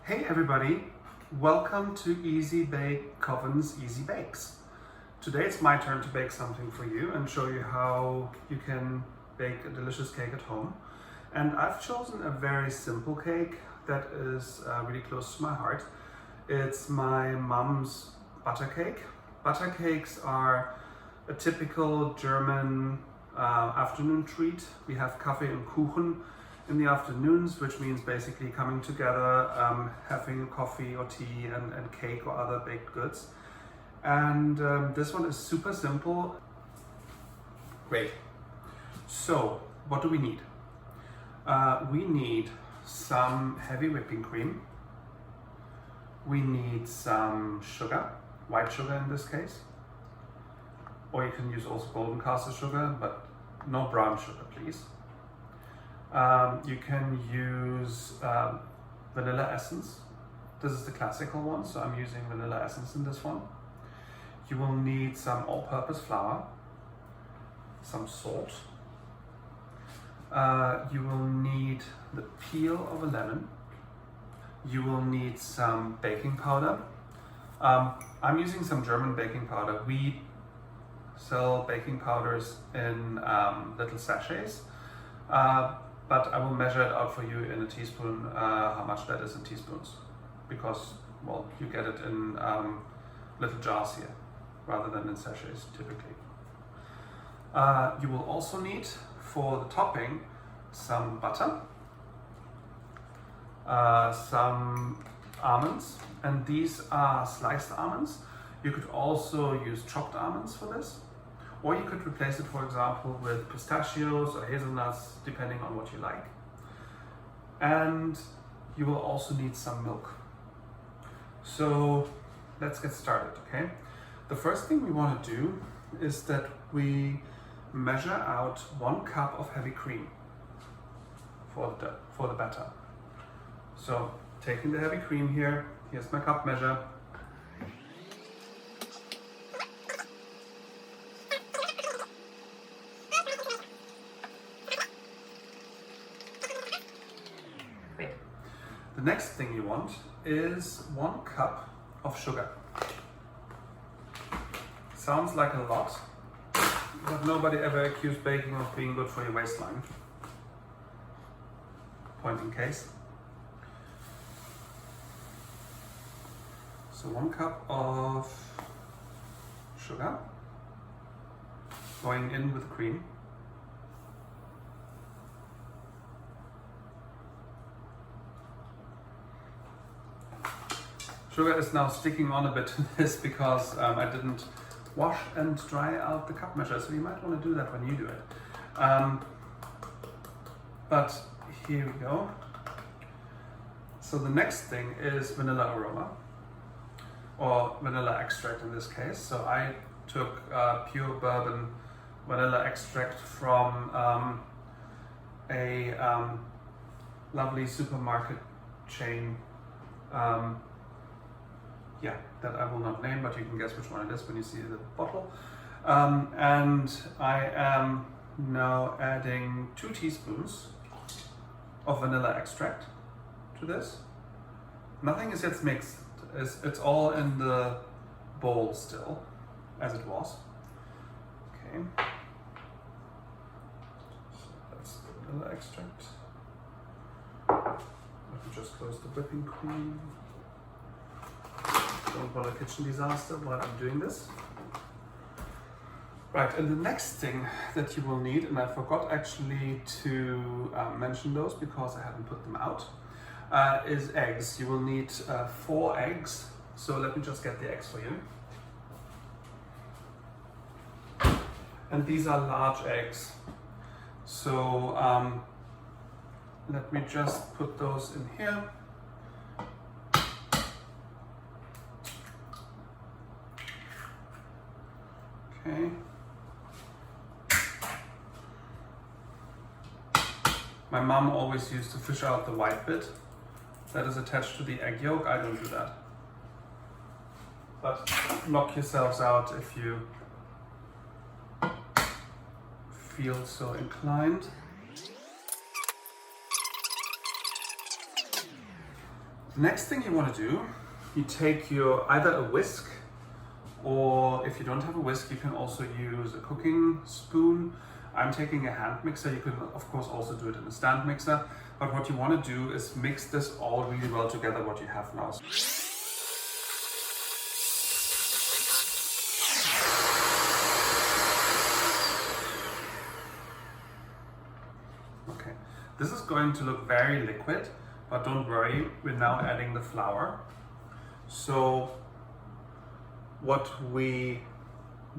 Hey everybody, welcome to Easy Bake Coven's Easy Bakes. Today it's my turn to bake something for you and show you how you can bake a delicious cake at home. And I've chosen a very simple cake that is really close to my heart. It's my mom's butter cake. Butter cakes are a typical German afternoon treat. We have Kaffee and Kuchen in the afternoons, which means basically coming together, having coffee or tea and cake or other baked goods. And this one is super simple. Great. So, what do we need? We need some heavy whipping cream. We need some sugar, white sugar in this case. Or you can use also golden caster sugar, but no brown sugar, please. You can use vanilla essence. This is the classical one, so I'm using vanilla essence in this one. You will need some all-purpose flour, some salt. You will need the peel of a lemon. You will need some baking powder. I'm using some German baking powder. We sell baking powders in little sachets. But I will measure it out for you in a teaspoon, how much that is in teaspoons, because, well, you get it in little jars here, rather than in sachets, typically. You will also need, for the topping, some butter, some almonds, and these are sliced almonds. You could also use chopped almonds for this. Or you could replace it, for example, with pistachios or hazelnuts, depending on what you like. And you will also need some milk. So let's get started, okay? The first thing we want to do is that we measure out 1 cup of heavy cream for the batter. So taking the heavy cream here, here's my cup measure. The next thing you want is 1 cup of sugar. Sounds like a lot, but nobody ever accused baking of being good for your waistline. Point in case. So 1 cup of sugar going in with cream. Sugar is now sticking on a bit to this because I didn't wash and dry out the cup measure, so you might want to do that when you do it. But here we go. So the next thing is vanilla aroma, or vanilla extract in this case. So I took pure bourbon vanilla extract from a lovely supermarket chain. That I will not name, but you can guess which one it is when you see the bottle. And I am now adding 2 teaspoons of vanilla extract to this. Nothing is yet mixed. It's all in the bowl still, as it was. Okay. So that's the vanilla extract. Let me just close the whipping cream. Don't want a kitchen disaster while I'm doing this. Right, and the next thing that you will need, and I forgot actually to mention those because I haven't put them out, is eggs. You will need 4 eggs. So let me just get the eggs for you. And these are large eggs. So let me just put those in here. Okay. My mom always used to fish out the white bit that is attached to the egg yolk. I don't do that. But knock yourselves out if you feel so inclined. The next thing you want to do, you take your either a whisk, or if you don't have a whisk, you can also use a cooking spoon. I'm taking a hand mixer. You can of course also do it in a stand mixer. But what you want to do is mix this all really well together, what you have now. Okay, this is going to look very liquid, but don't worry, we're now adding the flour. So what we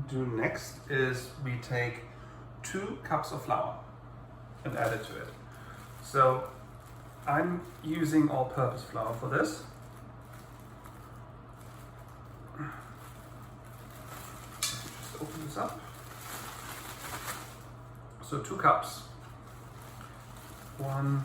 do next is we take 2 cups of flour and add it to it. So I'm using all-purpose flour for this. Just open this up. So 2 cups. 1,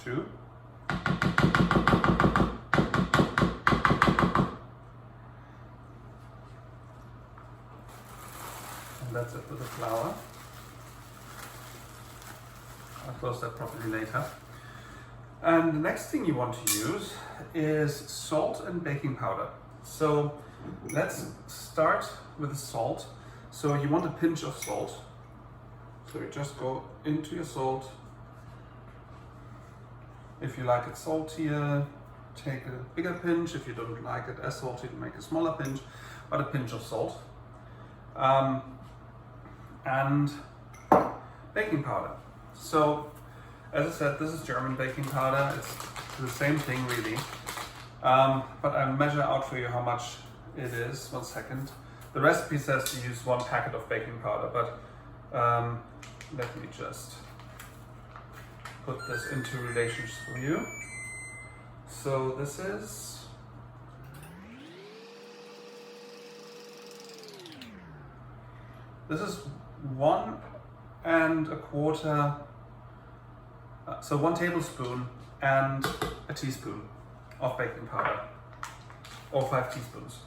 2. And that's it for the flour. I'll close that properly later. And the next thing you want to use is salt and baking powder. So let's start with the salt. So you want a pinch of salt. So you just go into your salt. If you like it saltier, take a bigger pinch. If you don't like it as salty, make a smaller pinch, but a pinch of salt. And baking powder. So, as I said, this is German baking powder. It's the same thing really. But I'll measure out for you how much it is. 1 second. The recipe says to use 1 packet of baking powder, but let me just put this into relations for you. So this is 1 1/4, so 1 tablespoon and a teaspoon of baking powder, or 5 teaspoons.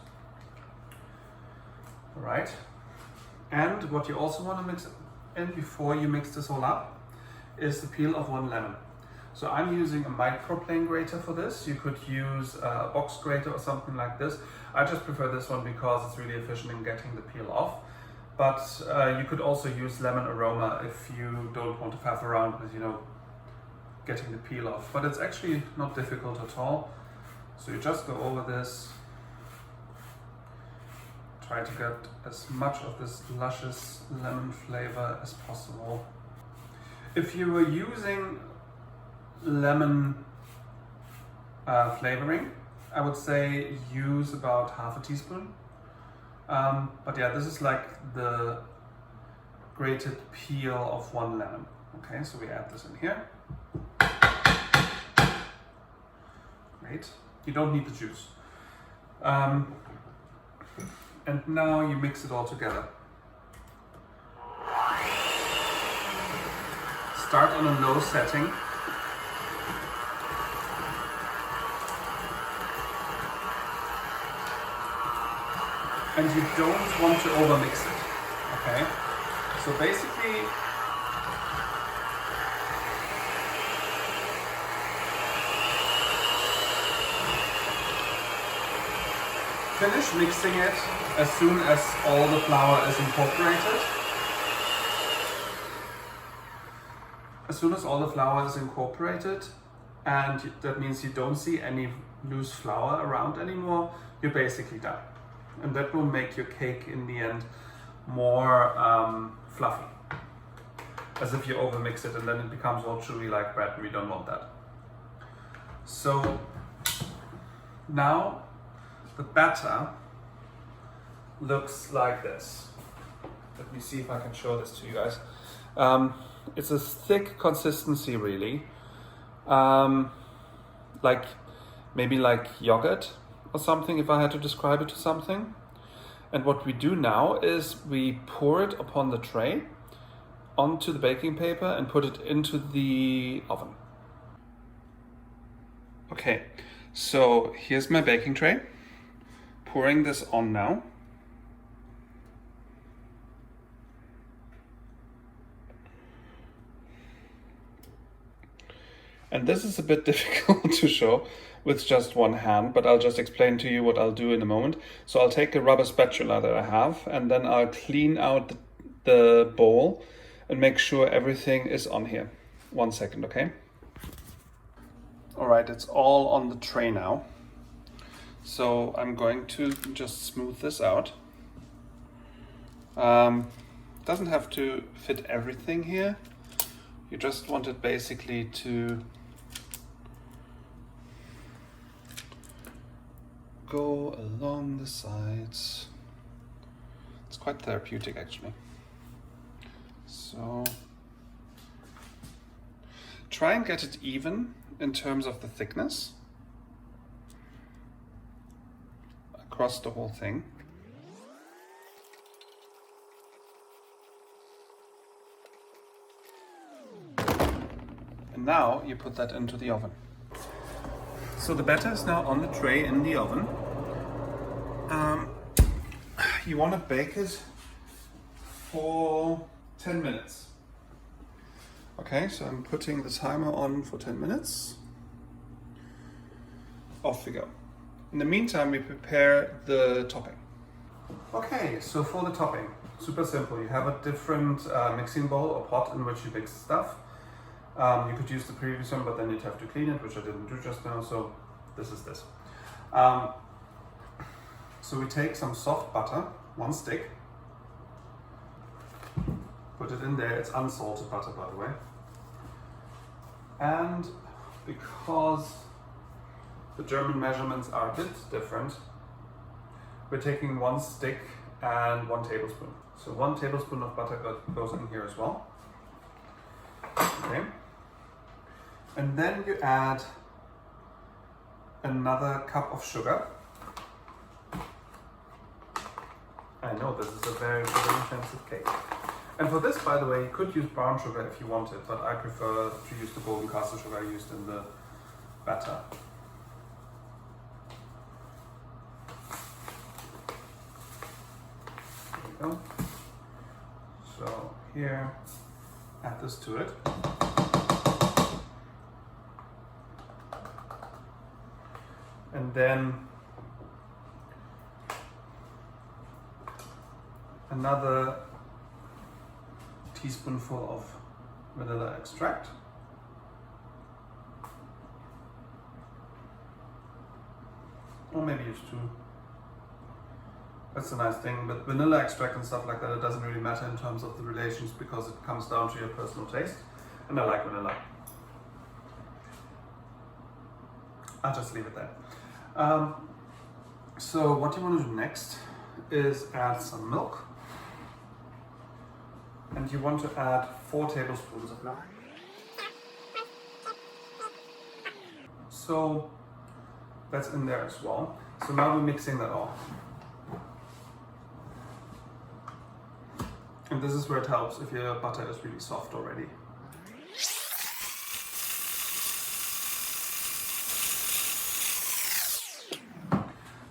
All right. And what you also want to mix in before you mix this all up is the peel of 1 lemon. So I'm using a microplane grater for this. You could use a box grater or something like this. I just prefer this one because it's really efficient in getting the peel off. But you could also use lemon aroma if you don't want to faff around with, getting the peel off. But it's actually not difficult at all. So you just go over this, try to get as much of this luscious lemon flavor as possible. If you were using lemon flavoring, I would say use about half a teaspoon. But yeah, this is like the grated peel of 1 lemon. Okay, so we add this in here. Great. You don't need the juice. And now you mix it all together. Start on a low setting. And you don't want to overmix it, okay? So basically, finish mixing it as soon as all the flour is incorporated. As soon as all the flour is incorporated, and that means you don't see any loose flour around anymore, you're basically done. And that will make your cake in the end more fluffy. As if you overmix it and then it becomes all chewy like bread, and we don't want that. So now the batter looks like this. Let me see if I can show this to you guys. It's a thick consistency really. Maybe like yogurt or something, if I had to describe it to something. And what we do now is we pour it upon the tray onto the baking paper and put it into the oven. Okay, So here's my baking tray. Pouring this on now. And this is a bit difficult to show with just one hand, but I'll just explain to you what I'll do in a moment. So I'll take a rubber spatula that I have, and then I'll clean out the bowl and make sure everything is on here. 1 second, okay? All right, it's all on the tray now. So I'm going to just smooth this out. Doesn't have to fit everything here. You just want it basically to go along the sides. It's quite therapeutic actually. So try and get it even in terms of the thickness across the whole thing. And now you put that into the oven. So the batter is now on the tray in the oven. You want to bake it for 10 minutes. Okay, so I'm putting the timer on for 10 minutes. Off we go. In the meantime, we prepare the topping. Okay, so for the topping, super simple. You have a different mixing bowl or pot in which you mix stuff. You could use the previous one, but then you'd have to clean it, which I didn't do just now, so this is this. So we take some soft butter, 1 stick, put it in there. It's unsalted butter, by the way. And because the German measurements are a bit different, we're taking 1 stick and 1 tablespoon. So 1 tablespoon of butter goes in here as well. Okay. And then you add another cup of sugar. I know this is a very sugar-intensive cake. And for this, by the way, you could use brown sugar if you wanted, but I prefer to use the golden caster sugar I used in the batter. There we go. So here, add this to it. And then another teaspoonful of vanilla extract. Or maybe use 2. That's a nice thing, but vanilla extract and stuff like that, it doesn't really matter in terms of the relations because it comes down to your personal taste. And I like vanilla. I'll just leave it there. So what you want to do next is add some milk. And you want to add 4 tablespoons of milk. So that's in there as well. So now we're mixing that all. And this is where it helps if your butter is really soft already.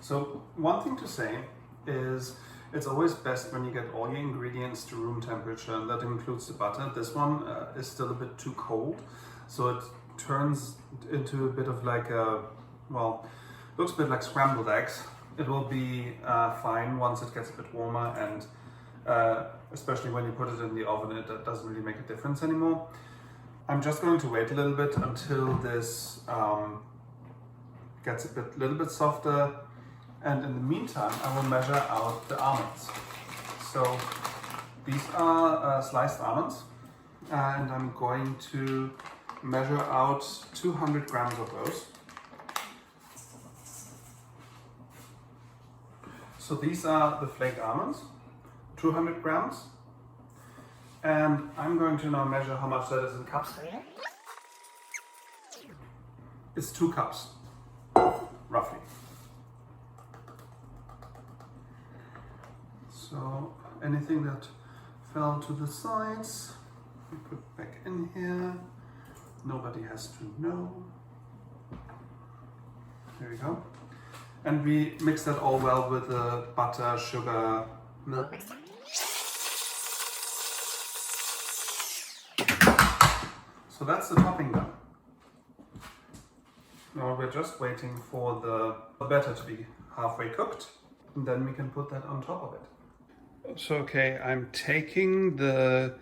So one thing to say is it's always best when you get all your ingredients to room temperature, and that includes the butter. This one is still a bit too cold, so it turns into a bit of like a, well, looks a bit like scrambled eggs. It will be fine once it gets a bit warmer, and especially when you put it in the oven, it doesn't really make a difference anymore. I'm just going to wait a little bit until this gets a little bit softer. And in the meantime, I will measure out the almonds. So these are sliced almonds, and I'm going to measure out 200 grams of those. So these are the flaked almonds, 200 grams. And I'm going to now measure how much that is in cups. It's 2 cups, roughly. So anything that fell to the sides, we put back in here. Nobody has to know. There we go. And we mix that all well with the butter, sugar, milk. So that's the topping done. Now we're just waiting for the batter to be halfway cooked, and then we can put that on top of it. So okay, I'm taking the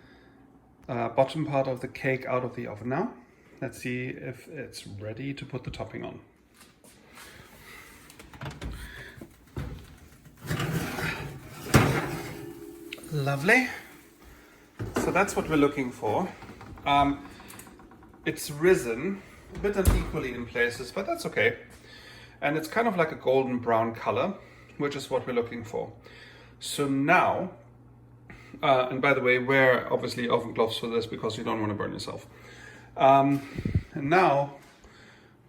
bottom part of the cake out of the oven now. Let's see if it's ready to put the topping on. Lovely. So that's what we're looking for. It's risen a bit unequally in places, but that's okay. And it's kind of like a golden brown color, which is what we're looking for. So now, and by the way, wear obviously oven gloves for this because you don't want to burn yourself. And now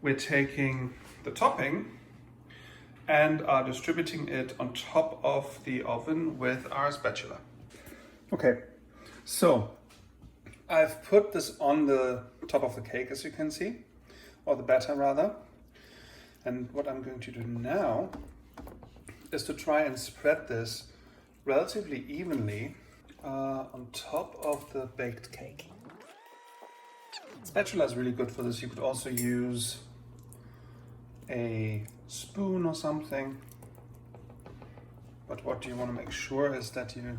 we're taking the topping and are distributing it on top of the oven with our spatula. Okay, so I've put this on the top of the cake, as you can see, or the batter rather. And what I'm going to do now is to try and spread this relatively evenly on top of the baked cake. Spatula is really good for this. You could also use a spoon or something. But what you want to make sure is that you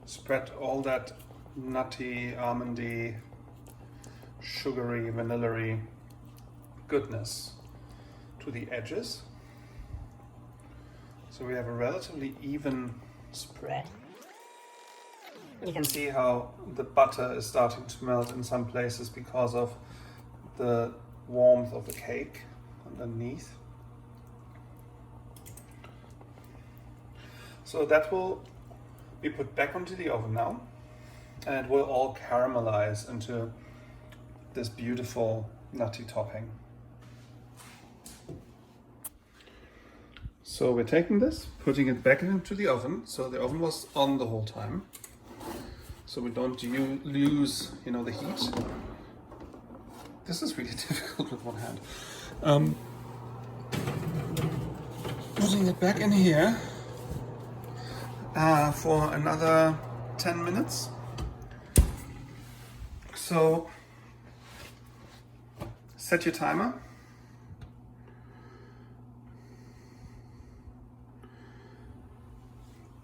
spread all that nutty, almondy, sugary, vanilla-y goodness to the edges. So we have a relatively even spread. You can see how the butter is starting to melt in some places because of the warmth of the cake underneath. So that will be put back onto the oven now, and it will all caramelize into this beautiful nutty topping. So we're taking this, putting it back into the oven. So the oven was on the whole time, so we don't lose, the heat. This is really difficult with one hand. Putting it back in here for another 10 minutes. So set your timer.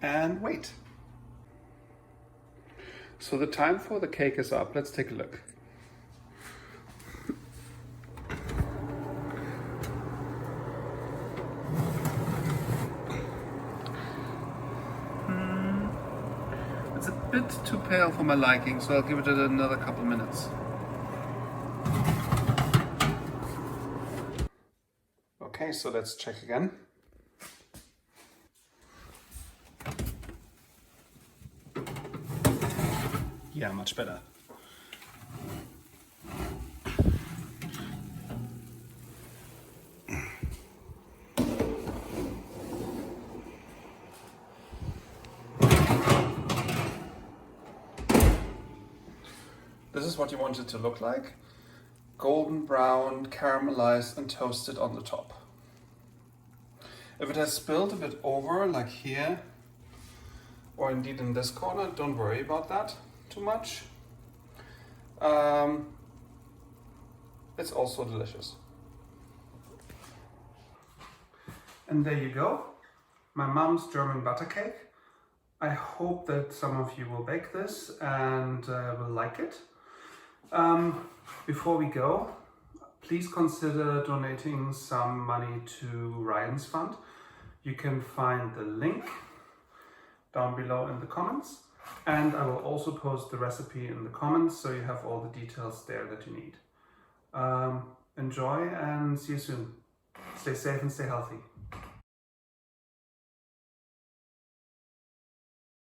And wait. So the time for the cake is up. Let's take a look. It's a bit too pale for my liking, so I'll give it another couple minutes. Okay, so let's check again. Yeah, much better. This is what you want it to look like. Golden brown, caramelized and toasted on the top. If it has spilled a bit over, like here, or indeed in this corner, don't worry about that too much. It's also delicious. And there you go, my mom's German butter cake. I hope that some of you will bake this and will like it. Before we go, please consider donating some money to Ryan's Fund. You can find the link down below in the comments, and I will also post the recipe in the comments so you have all the details there that you need. Enjoy and see you soon. Stay safe and stay healthy.